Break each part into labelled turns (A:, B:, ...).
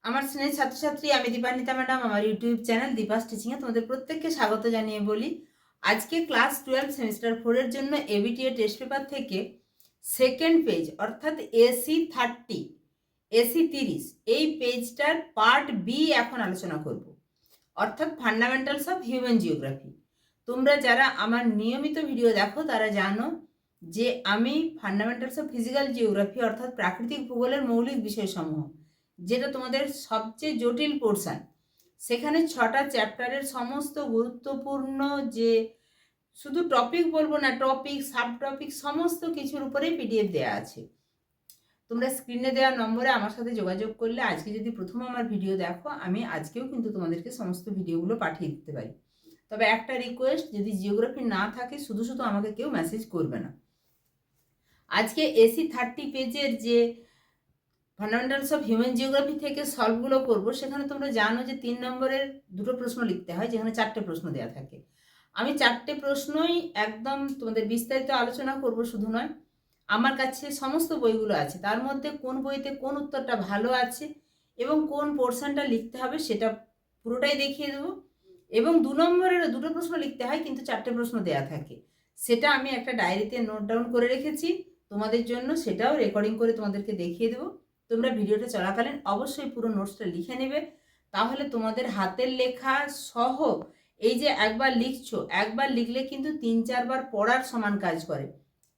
A: আমার স্নেহের ছাত্রছাত্রী, আমি দীপান্বিতা ম্যাডাম, আমার ইউটিউব চ্যানেল দীপাস টিচিংয়ে তোমাদের প্রত্যেককে স্বাগত জানিয়ে বলি, আজকে ক্লাস 12 সেমিস্টার 4 এর জন্য এবিটিএ টেস্ট পেপার থেকে সেকেন্ড পেজ অর্থাৎ এসি 30 এই পেজটার পার্ট বি এখন আলোচনা করব, অর্থাৎ ফান্ডামেন্টালস অফ হিউম্যান জিওগ্রাফি। তোমরা যারা আমার নিয়মিত ভিডিও দেখো তারা জানো যে আমি ফান্ডামেন্টালস অফ ফিজিক্যাল জিওগ্রাফি অর্থাৎ প্রাকৃতিক ভূগোলের মৌলিক বিষয়সমূহ, যেটা তোমাদের সবচেয়ে জটিল পোর্শন, সেখানে 6টা চ্যাপ্টারের সমস্ত গুরুত্বপূর্ণ যে শুধু টপিক বলবো না, টপিক সাব টপিক সমস্ত কিছুর উপরেই পিডিএফ দেওয়া আছে। তোমরা স্ক্রিনে দেওয়া নম্বরে আমার সাথে যোগাযোগ করলে আজকে যদি প্রথম আমার ভিডিও দেখো, আমি আজকেও কিন্তু তোমাদেরকে সমস্ত ভিডিওগুলো পাঠিয়ে দিতে পারি। তবে একটা রিকোয়েস্ট, যদি জিওগ্রাফি না থাকে শুধু শুধু আমাকে কেউ মেসেজ করবে না। আজকে এসি 30 পেজের যে ফান্ডামেন্টালস অফ হিউম্যান জিওগ্রাফি থেকে সলভগুলো করবো, সেখানে তোমরা জানো যে 3 নম্বরের 2টো প্রশ্ন লিখতে হয়, যেখানে 4টে প্রশ্ন দেওয়া থাকে। আমি 4টে প্রশ্নই একদম তোমাদের বিস্তারিত আলোচনা করব, শুধু নয়, আমার কাছে সমস্ত বইগুলো আছে, তার মধ্যে কোন বইতে কোন উত্তরটা ভালো আছে এবং কোন পোর্শনটা লিখতে হবে সেটা পুরোটাই দেখিয়ে দেবো। এবং 2 নম্বরেরও 2টো প্রশ্ন লিখতে হয়, কিন্তু 4টে প্রশ্ন দেওয়া থাকে, সেটা আমি একটা ডায়েরিতে নোট ডাউন করে রেখেছি তোমাদের জন্য, সেটাও রেকর্ডিং করে তোমাদেরকে দেখিয়ে দেবো। তোমরা ভিডিওটা চলাকালীন অবশ্যই পুরো নোটসটা লিখে নেবে, তাহলে তোমাদের হাতের লেখা সহ এই যে একবার লিখছো, একবার লিখলে কিন্তু 3-4 বার পড়ার সমান কাজ করে।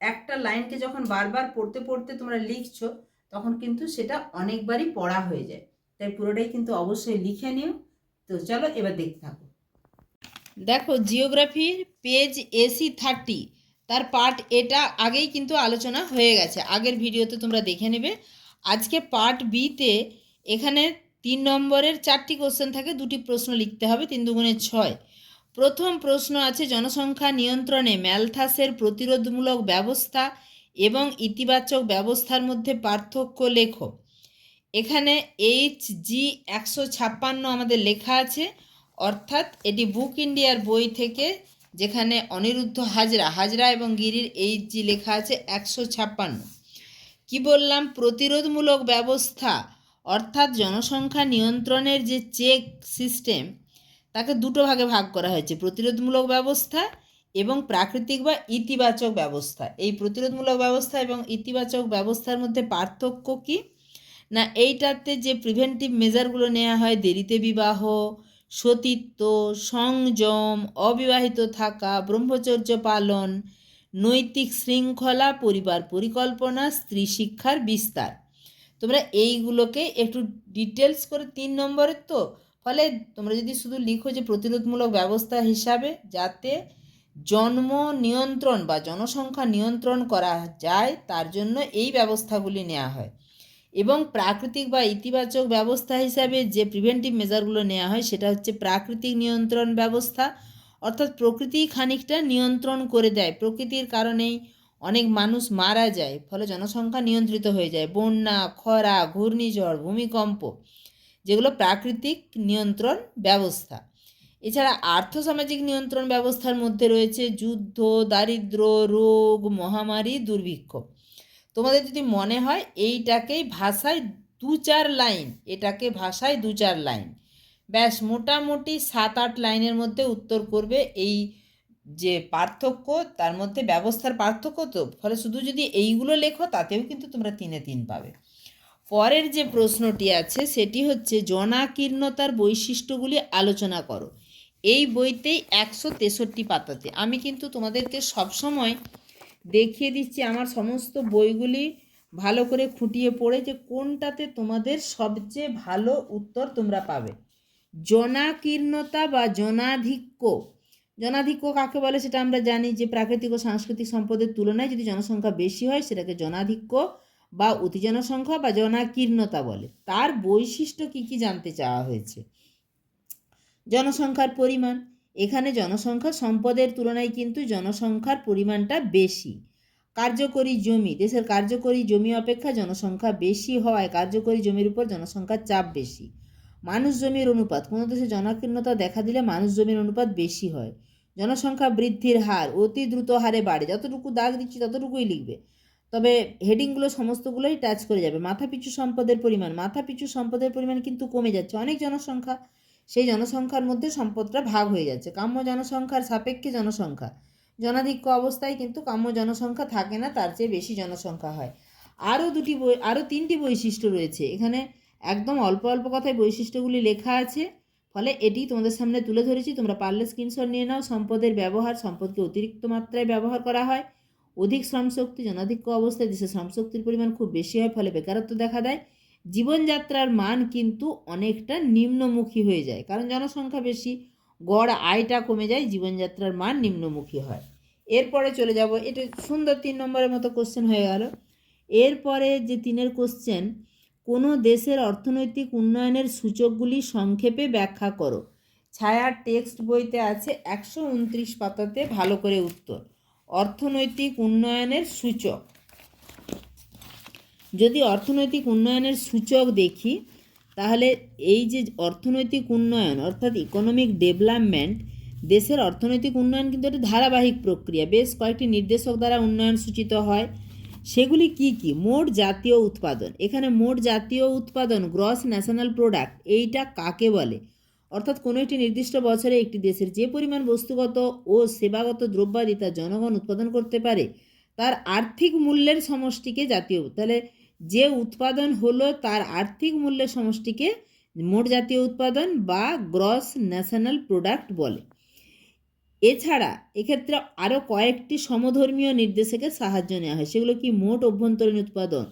A: একটা লাইনকে যখন বারবার পড়তে পড়তে তোমরা লিখছো, তখন কিন্তু সেটা অনেকবারই পড়া হয়ে যায়। তাই পুরোটাই কিন্তু অবশ্যই লিখে নিও। তো চলো এবার দেখতে থাকো। দেখো, জিওগ্রাফির পেজ এসি 30 তার পার্ট এটা আগেই কিন্তু আলোচনা হয়ে গেছে, আগের ভিডিওতে তোমরা দেখে নেবে। আজকে পার্ট বিতে এখানে 3 নম্বরের 4টি কোশ্চেন থাকে, 2টি প্রশ্ন লিখতে হবে, 3 দুগুণে 6। প্রথম প্রশ্ন আছে জনসংখ্যা নিয়ন্ত্রণে ম্যালথাসের প্রতিরোধমূলক ব্যবস্থা এবং ইতিবাচক ব্যবস্থার মধ্যে পার্থক্য লেখো। এখানে HG 156 আমাদের লেখা আছে, অর্থাৎ এটি বুক ইন্ডিয়ার বই থেকে, যেখানে অনিরুদ্ধ হাজরা এবং গিরির HG লেখা আছে 156। কি বললাম? প্রতিরোধমূলক ব্যবস্থা অর্থাৎ জনসংখ্যা নিয়ন্ত্রণের যে চেক সিস্টেম, তাকে 2টো ভাগে ভাগ করা হয়েছে, প্রতিরোধমূলক ব্যবস্থা এবং প্রাকৃতিক বা ইতিবাচক ব্যবস্থা। এই প্রতিরোধমূলক ব্যবস্থা এবং ইতিবাচক ব্যবস্থার মধ্যে পার্থক্য কি না, এইটাতে যে প্রিভেন্টিভ মেজারগুলো নেওয়া হয়, দেরিতে বিবাহ, সতীত্ব, সংযম, অবিবাহিত থাকা, ব্রহ্মচর্য পালন, নৈতিক শৃঙ্খলা, পরিবার পরিকল্পনা, স্ত্রী শিক্ষার বিস্তার, তোমরা এইগুলোকে একটু ডিটেলস করে 3 নম্বরের, তো ফলে তোমরা যদি শুধু লিখো যে প্রতিরোধমূলক ব্যবস্থা হিসাবে যাতে জন্ম নিয়ন্ত্রণ বা জনসংখ্যা নিয়ন্ত্রণ করা যায়, তার জন্য এই ব্যবস্থাগুলি নেওয়া হয়, এবং প্রাকৃতিক বা ইতিবাচক ব্যবস্থা হিসাবে যে প্রিভেন্টিভ মেজারগুলো নেওয়া হয় সেটা হচ্ছে প্রাকৃতিক নিয়ন্ত্রণ ব্যবস্থা, অর্থাৎ প্রকৃতি খানিকটা নিয়ন্ত্রণ করে দেয়, প্রকৃতির কারণেই অনেক মানুষ মারা যায়, ফলে জনসংখ্যা নিয়ন্ত্রিত হয়ে যায়, বন্যা, খরা, ঘূর্ণিঝড়, ভূমিকম্প, যেগুলো প্রাকৃতিক নিয়ন্ত্রণ ব্যবস্থা। এছাড়া আর্থসামাজিক নিয়ন্ত্রণ ব্যবস্থার মধ্যে রয়েছে যুদ্ধ, দারিদ্র, রোগ, মহামারী, দুর্ভিক্ষ। তোমাদের যদি মনে হয় এইটাকেই ভাষায় 2-4 লাইন, এটাকে ভাষায় 2-4 লাইন, ব্যাস মোটামুটি 7-8 লাইনের মধ্যে উত্তর করবে। এই যে পার্থক্য, তার মধ্যে ব্যবস্থার পার্থক্য, তো ফলে শুধু যদি এইগুলো লেখো তাতেও কিন্তু তোমরা 3-এ 3 পাবে। পরের যে প্রশ্নটি আছে সেটি হচ্ছে জনাকীর্ণতার বৈশিষ্ট্যগুলি আলোচনা করো। এই বইতেই 163 পাতাতে। আমি কিন্তু তোমাদেরকে সবসময় দেখিয়ে দিচ্ছি আমার সমস্ত বইগুলি ভালো করে খুঁটিয়ে পড়ে, যে কোনটাতে তোমাদের সবচেয়ে ভালো উত্তর তোমরা পাবে। জনাকীর্ণতা বা জনাধিক্য কাকে বলে সেটা আমরা জানি, যে প্রাকৃতিক ও সাংস্কৃতিক সম্পদের তুলনায় যদি জনসংখ্যা বেশি হয় সেটাকে জনাধিক্য বা অতি জনসংখ্যা বা জনাকীর্ণতা বলে। তার বৈশিষ্ট্য কি কি জানতে চাওয়া হয়েছে। জনসংখ্যার পরিমাণ, এখানে জনসংখ্যা সম্পদের তুলনায় কিন্তু জনসংখ্যার পরিমাণটা বেশি। কার্যকরী জমি, দেশের কার্যকরী জমি অপেক্ষা জনসংখ্যা বেশি হওয়ায় কার্যকরী জমির উপর জনসংখ্যার চাপ বেশি। মানুষ জমির অনুপাত, কোনো দেশে জনাকীর্ণতা দেখা দিলে মানুষ জমির অনুপাত বেশি হয়। জনসংখ্যা বৃদ্ধির হার অতি দ্রুত হারে বাড়ে, যতটুকু দাগ দিচ্ছি ততটুকুই লিখবে।
B: তবে হেডিংগুলো সমস্তগুলোই টাচ করে যাবে। মাথাপিছু সম্পদের পরিমাণ কিন্তু কমে যাচ্ছে। অনেক জনসংখ্যা, সেই জনসংখ্যার মধ্যে সম্পদটা ভাগ হয়ে যাচ্ছে। কাম্য জনসংখ্যার সাপেক্ষে জনসংখ্যা, জনাধিক্য অবস্থায় কিন্তু কাম্য জনসংখ্যা থাকে না, তার চেয়ে বেশি জনসংখ্যা হয়। আরও 3টি বৈশিষ্ট্য রয়েছে এখানে, একদম অল্প অল্প কথায় বৈশিষ্ট্যগুলি লেখা আছে, ফলে এটি তোমাদের সামনে তুলে ধরেছি। তোমরা পারলে স্ক্রিনশট নিয়ে নাও। সম্পদের ব্যবহার, সম্পদকে অতিরিক্ত মাত্রায় ব্যবহার করা হয়। অধিক শ্রমশক্তি, জনাধিক্য অবস্থায় দেশে শ্রমশক্তির পরিমাণ খুব বেশি হয়, ফলে বেকারত্ব দেখা দেয়। জীবনযাত্রার মান কিন্তু অনেকটা নিম্নমুখী হয়ে যায়, কারণ জনসংখ্যা বেশি, গড় আয়টা কমে যায়, জীবনযাত্রার মান নিম্নমুখী হয়। এরপরে চলে যাব, এটা সুন্দর 3 নম্বরের মতো কোশ্চেন হয়ে গেল। এরপরে যে 3-এর কোশ্চেন, কোনো দেশের অর্থনৈতিক উন্নয়নের সূচকগুলি সংক্ষেপে ব্যাখ্যা করো। ছায়ার টেক্সট বইতে আছে 129 পাতাতে, ভালো করে উত্তর। অর্থনৈতিক উন্নয়নের সূচক, যদি অর্থনৈতিক উন্নয়নের সূচক দেখি, তাহলে এই যে অর্থনৈতিক উন্নয়ন অর্থাৎ ইকোনমিক ডেভেলপমেন্ট, দেশের অর্থনৈতিক উন্নয়ন কিন্তু একটা ধারাবাহিক প্রক্রিয়া, বেশ কয়েকটি নির্দেশক দ্বারা উন্নয়ন সূচিত হয়। সেগুলি কি কি? মোট জাতীয় উৎপাদন, এখানে মোট জাতীয় উৎপাদন, গ্রস ন্যাশনাল প্রোডাক্ট, এইটা কাকে বলে? অর্থাৎ কোনো একটি নির্দিষ্ট বছরে একটি দেশের যে পরিমাণ বস্তুগত ও সেবাগত দ্রব্যাদি তার জনগণ উৎপাদন করতে পারে, তার আর্থিক মূল্যের সমষ্টিকে জাতীয়, তাহলে যে উৎপাদন হলো তার আর্থিক মূল্যের সমষ্টিকে মোট জাতীয় উৎপাদন বা গ্রস ন্যাশনাল প্রোডাক্ট বলে। এছাড়া এক্ষেত্রে আরও কয়েকটি সমধর্মীয় নির্দেশকের সাহায্য নেওয়া হয়। সেগুলো কি? মোট অভ্যন্তরীণ উৎপাদন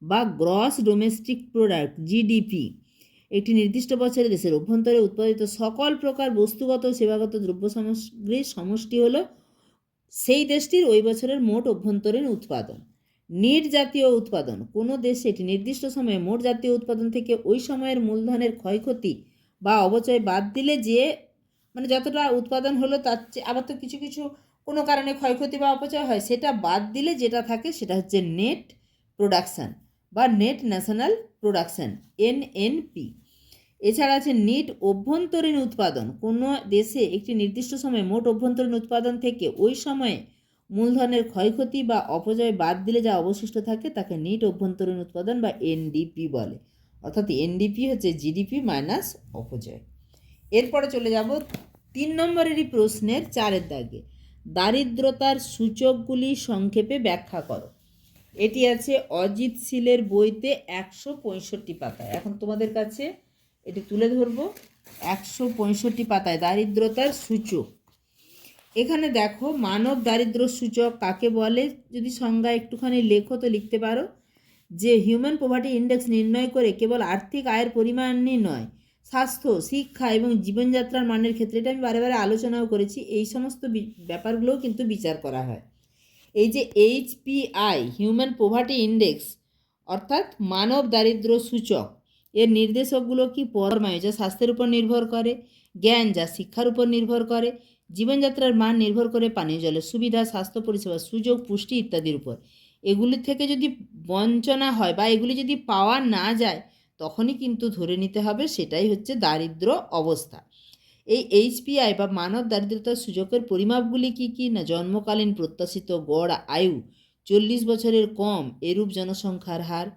B: বা গ্রস ডোমেস্টিক প্রোডাক্ট, জিডিপি, একটি নির্দিষ্ট বছরে দেশের অভ্যন্তরে উৎপাদিত সকল প্রকার বস্তুগত ও সেবাগত দ্রব্য সামগ্রীর সমষ্টি হলো সেই দেশটির ওই বছরের মোট অভ্যন্তরীণ উৎপাদন। নেট জাতীয় উৎপাদন, কোনো দেশে একটি নির্দিষ্ট সময়ে মোট জাতীয় উৎপাদন থেকে ওই সময়ের মূলধনের ক্ষয়ক্ষতি বা অবচয় বাদ দিলে যে, মানে যতটা উৎপাদন হলো তার চেয়ে, আবার তো কিছু কিছু কোনো কারণে ক্ষয়ক্ষতি বা অপচয় হয়, সেটা বাদ দিলে যেটা থাকে সেটা হচ্ছে নেট প্রোডাকশান বা নেট ন্যাশনাল প্রোডাকশান, এনএনপি। এছাড়া আছে নেট অভ্যন্তরীণ উৎপাদন, কোনো দেশে একটি নির্দিষ্ট সময়ে মোট অভ্যন্তরীণ উৎপাদন থেকে ওই সময়ে মূলধনের ক্ষয়ক্ষতি বা অপচয় বাদ দিলে যা অবশিষ্ট থাকে তাকে নেট অভ্যন্তরীণ উৎপাদন বা এনডিপি বলে। অর্থাৎ এনডিপি হচ্ছে জিডিপি মাইনাস অপচয়। এরপরে চলে যাব 3 নম্বরেরই প্রশ্নের 4-এর দাগে, দারিদ্রতার সূচকগুলি সংক্ষেপে ব্যাখ্যা করো। এটি আছে অজিত শীলের বইতে 165 পাতায়। এখন তোমাদের কাছে এটি তুলে ধরবো। 165 পাতায় দারিদ্রতার সূচক। এখানে দেখো, মানব দারিদ্র সূচক কাকে বলে যদি সংজ্ঞা একটুখানি লেখো তো লিখতে পারো যে হিউম্যান পভার্টি ইন্ডেক্স নির্ণয় করে কেবল আর্থিক আয়ের পরিমাণই নয়, স্বাস্থ্য, শিক্ষা এবং জীবনযাত্রার মানের ক্ষেত্রে, এটা আমি বারে বারে আলোচনাও করেছি, এই সমস্ত ব্যাপারগুলোও কিন্তু বিচার করা হয়। এই যে HPI, হিউম্যান পভার্টি ইন্ডেক্স, অর্থাৎ মানব দারিদ্র সূচক, এর নির্দেশকগুলো কি? পরমায়ু, যা স্বাস্থ্যের উপর নির্ভর করে, জ্ঞান, যা শিক্ষার উপর নির্ভর করে, জীবনযাত্রার মান নির্ভর করে পানীয় জলের সুবিধা, স্বাস্থ্য পরিষেবা, সুযোগ, পুষ্টি ইত্যাদির উপর। এগুলি থেকে যদি বঞ্চনা হয় বা এগুলি যদি পাওয়া না যায়, তখনই কিন্তু ধরে নিতে হবে সেটাই হচ্ছে দারিদ্র অবস্থা। এই HPI বা মানব দারিদ্রতার সূচকের পরিমাপগুলি কি কি? না, জন্মকালীন প্রত্যাশিত গড় আয়ু 40 বছরের কম এরূপ জনসংখ্যার হার,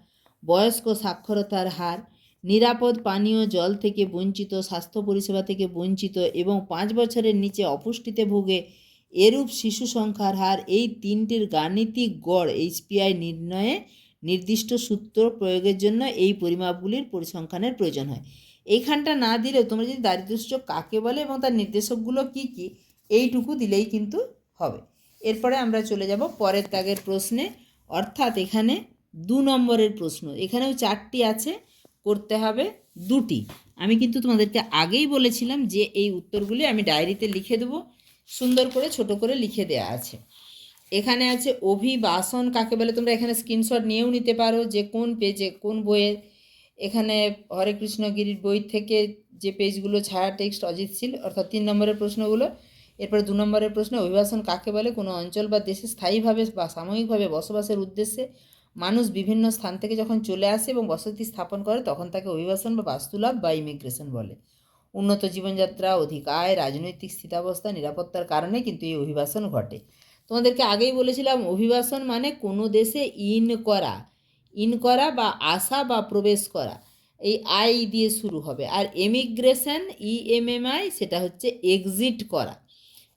B: বয়স্ক সাক্ষরতার হার, নিরাপদ পানীয় জল থেকে বঞ্চিত, স্বাস্থ্য পরিষেবা থেকে বঞ্চিত এবং 5 বছরের নিচে অপুষ্টিতে ভোগে এরূপ শিশু সংখ্যার হার, এই 3টির গাণিতিক গড় HPI নির্ণয়ে নির্দিষ্ট সূত্র প্রয়োগের জন্য এই পরিমাপগুলির পরিসংখ্যানের প্রয়োজন হয়। এইখানটা না দিলেও তোমরা যদি দারিদ্র সূচক কাকে বলে এবং তার নির্দেশকগুলো কি কি, এইটুকু দিলেই কিন্তু হবে। এরপরে আমরা চলে যাব পরের দাগের প্রশ্নে, অর্থাৎ এখানে 2 নম্বরের প্রশ্ন। এখানেও 4টি আছে, করতে হবে 2টি। আমি কিন্তু তোমাদেরকে আগেই বলেছিলাম যে এই উত্তরগুলি আমি ডায়েরিতে লিখে দেবো, সুন্দর করে ছোট করে লিখে দেয়া আছে। এখানে আছে অভিবাসন কাকে বলে, তোমরা এখানে স্ক্রিনশট নিয়েও নিতে পারো যে কোন পেজে কোন বইয়ের। এখানে হরে কৃষ্ণগিরির বই থেকে যে পেজগুলো ছায়া টেক্সট অজিত শীল, অর্থাৎ 3 নম্বরের প্রশ্নগুলো। এরপরে 2 নম্বরের প্রশ্ন, অভিবাসন কাকে বলে? কোনো অঞ্চল বা দেশে স্থায়ীভাবে বা সাময়িকভাবে বসবাসের উদ্দেশ্যে মানুষ বিভিন্ন স্থান থেকে যখন চলে আসে এবং বসতি স্থাপন করে তখন তাকে অভিবাসন বা বাস্তুলাভ বা ইমিগ্রেশন বলে। উন্নত জীবনযাত্রা, অধিক আয়, রাজনৈতিক স্থিতাবস্থা, নিরাপত্তার কারণে কিন্তু এই অভিবাসন ঘটে। তোমাদেরকে আগেই বলেছিলাম অভিবাসন মানে কোনো দেশে ইন করা বা আসা বা প্রবেশ করা, এই আই দিয়ে শুরু হবে। আর এমিগ্রেশন EMMI সেটা হচ্ছে এক্সিট করা।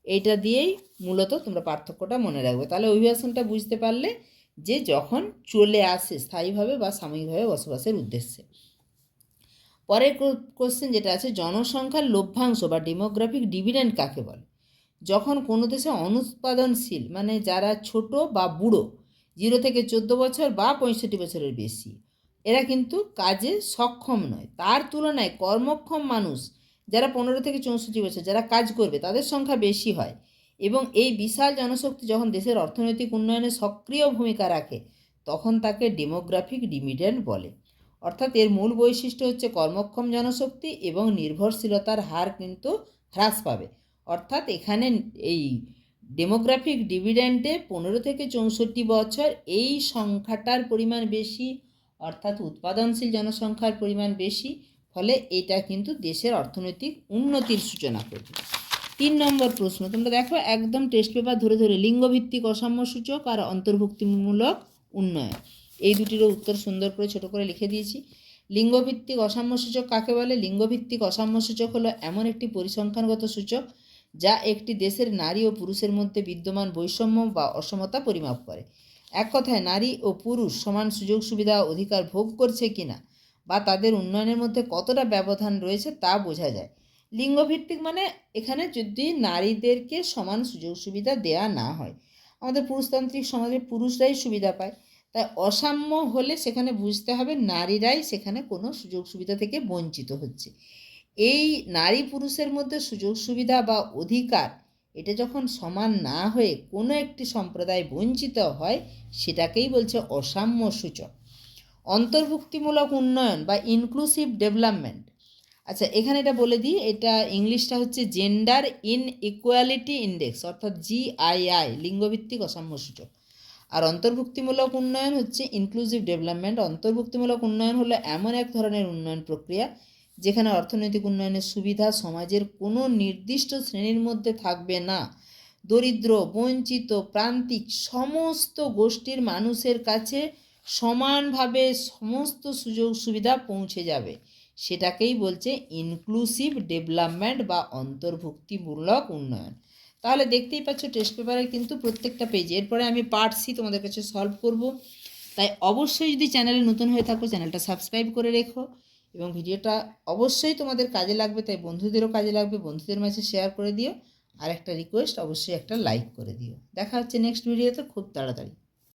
B: এইটা দিয়েই মূলত তোমরা পার্থক্যটা মনে রাখবে। তাহলে অভিবাসনটা বুঝতে পারলে যে যখন চলে আসে স্থায়ীভাবে বা সাময়িকভাবে বসবাসের উদ্দেশ্যে। পরের কোশ্চেন যেটা আছে, জনসংখ্যার লভ্যাংশ বা ডেমোগ্রাফিক ডিভিডেন্ড কাকে বলে? যখন কোনো দেশে অনুৎপাদনশীল মানে যারা ছোট বা বুড়ো 0 থেকে 14 বছর বা 65 বছরের বেশি, এরা কিন্তু কাজে সক্ষম নয়, তার তুলনায় কর্মক্ষম মানুষ যারা 15 থেকে 64 বছর যারা কাজ করবে তাদের সংখ্যা বেশি হয়, এবং এই বিশাল জনশক্তি যখন দেশের অর্থনৈতিক উন্নয়নে সক্রিয় ভূমিকা রাখে তখন তাকে ডেমোগ্রাফিক ডিভিডেন্ড বলে। অর্থাৎ এর মূল বৈশিষ্ট্য হচ্ছে কর্মক্ষম জনশক্তি এবং নির্ভরশীলতার হার কিন্তু হ্রাস পাবে। অর্থাৎ এখানে এই ডেমোগ্রাফিক ডিভিডেন্ডে 15 থেকে 64 বছর এই সংখ্যাটার পরিমাণ বেশি, অর্থাৎ উৎপাদনশীল জনসংখ্যার পরিমাণ বেশি, ফলে এটা কিন্তু দেশের অর্থনৈতিক উন্নতির সূচনা করবে। 3 নম্বর প্রশ্ন, তোমরা দেখো একদম টেস্ট পেপার ধরে ধরে লিঙ্গভিত্তিক অসাম্য সূচক আর অন্তর্ভুক্তিমূলক উন্নয়ন, এই দুটিরও উত্তর সুন্দর করে ছোট করে লিখে দিয়েছি। লিঙ্গভিত্তিক অসাম্য সূচক কাকে বলে? লিঙ্গভিত্তিক অসাম্য সূচক হলো এমন একটি পরিসংখ্যানগত সূচক যা একটি দেশের নারী ও পুরুষের মধ্যে বিদ্যমান বৈষম্য বা অসমতা পরিমাপ করে। এক কথায় নারী ও পুরুষ সমান সুযোগ সুবিধা অধিকার ভোগ করছে কিনা বা তাদের উন্নয়নের মধ্যে কতটা ব্যবধান রয়েছে তা বোঝা যায়। লিঙ্গভিত্তিক মানে এখানে যদি নারীদেরকে সমান সুযোগ সুবিধা দেয়া না হয়, আমাদের পুরুষতান্ত্রিক সমাজে পুরুষরাই সুবিধা পায়, তাই অসাম্য হলে সেখানে বুঝতে হবে নারীরাই সেখানে কোনো সুযোগ সুবিধা থেকে বঞ্চিত হচ্ছে। এই নারী পুরুষের মধ্যে সুযোগ সুবিধা বা অধিকার এটা যখন সমান না হয়ে কোনো একটি সম্প্রদায় বঞ্চিত হয় সেটাকেই বলছে অসাম্য সূচক। অন্তর্ভুক্তিমূলক উন্নয়ন বা ইনক্লুসিভ ডেভেলপমেন্ট, আচ্ছা এখানে এটা বলে দিই, এটা ইংলিশটা হচ্ছে জেন্ডার ইনইকুয়ালিটি ইন্ডেক্স অর্থাৎ GII, লিঙ্গভিত্তিক অসাম্য সূচক। আর অন্তর্ভুক্তিমূলক উন্নয়ন হচ্ছে ইনক্লুসিভ ডেভেলপমেন্ট। অন্তর্ভুক্তিমূলক উন্নয়ন হলো এমন এক ধরনের উন্নয়ন প্রক্রিয়া যেখানে অর্থনৈতিক উন্নয়নের সুবিধা সমাজের কোনো নির্দিষ্ট শ্রেণীর মধ্যে থাকবে না, দরিদ্র, বঞ্চিত, প্রান্তিক সমস্ত গোষ্ঠীর মানুষের কাছে সমানভাবে সমস্ত সুযোগ সুবিধা পৌঁছে যাবে, সেটাকেই বলছে ইনক্লুসিভ ডেভেলপমেন্ট বা অন্তর্ভুক্তিমূলক উন্নয়ন। তাহলে দেখতেই পাচ্ছ টেস্ট পেপারের কিন্তু প্রত্যেকটা পেজে, এরপরে আমি পার্ট সি তোমাদের কাছে সলভ করব, তাই অবশ্যই যদি চ্যানেলে নতুন হয়ে থাকো চ্যানেলটা সাবস্ক্রাইব করে রেখো, এবং ভিডিওটা অবশ্যই তোমাদের কাজে লাগবে, তাই বন্ধুদেরও কাজে লাগবে, বন্ধুদের মাঝে শেয়ার করে দিও, আর একটা রিকোয়েস্ট অবশ্যই একটা লাইক করে দিও। দেখা হচ্ছে নেক্সট ভিডিওতে খুব তাড়াতাড়ি।